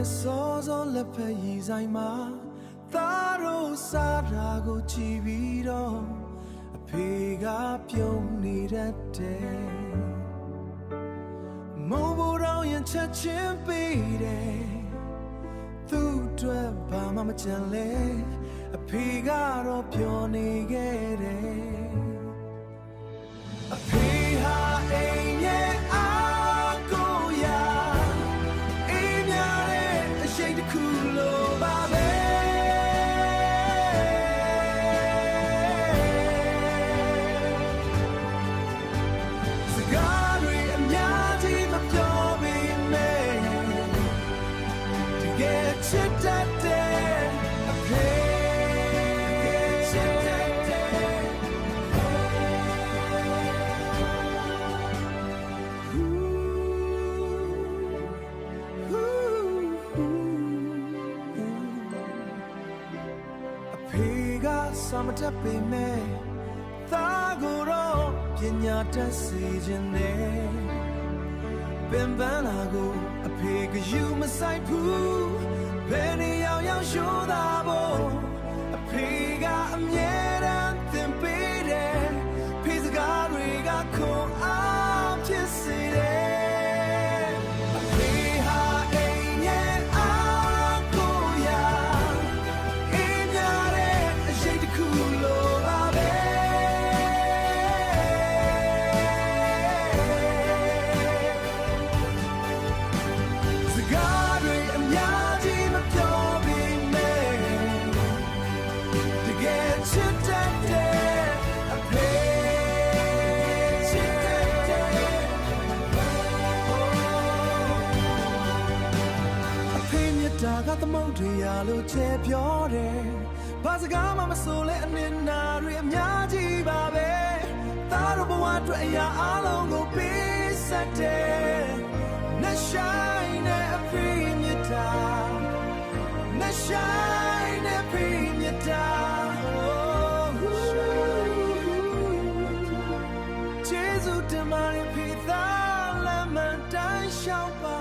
နဲ့စောစောလက်ဖက်ရည်ဆိုင်မှာသားတို့စားတာကိုကြည့်ပြီးတော့အဖေကပြုံးနေတတ်တယ်မိုးဘောတော်ရင်ချက်ချင်းပေးတယ်သူ့အတွက်ဘာမှမကြံလဲအဖေကတော့ပြောနေခဲ့တယ်အဖေဟာအိမ်ရဲ့အားကိုရာအိမ်များတဲ့အရှိန်တစ်ခုလိုပါပဲစကားတွေအများကြီးမပြောပေမဲ့တကယ်ချစ်တတ်တဲ့အဖေစာမတတ်ပေမဲ့သားကိုတော့ပညာတတ်စေခြင်းနဲ့ပင်ပန်းလာကိုအဖေကယူမဆိုင်ဘူးဘယ်နေရောက်ရောက်ရှိုးတာဖို့အဖေကအမြဲတမ်းသင်ပေးတယ်ဖေစကားတွေကခွန်အားဖြစ်စေတယ်အဖေဟာအိမ်ရဲ့အားကိုရာအိမ်များတဲ့အရှိန်တစ်ခုလိုပါပဲစကားတွေအများကြီးမပြောပေမဲ့တကယ်ချစ်တတ်တဲ့အဖေချစ်တတ်တဲ့အဖေမြတ်တာကသမုတ်တရားလို့ချဲပြောတယ်ဘာစကားမှမဆိုလဲအနစ်နာတွေအများကြီးပါပဲသားတို့ဘဝအတွက်အရာအလုံးကိုပေးဆက်တယ်နဲ့ဆိုင်တဲ့အဖေမြတ်တာနဲ့ဆိုင်တဲ့အဖေမြတ်တာကျေးဇူးတင်ပါတယ်ဖေသားလမ်းမတိုင်းရှောက်ပါ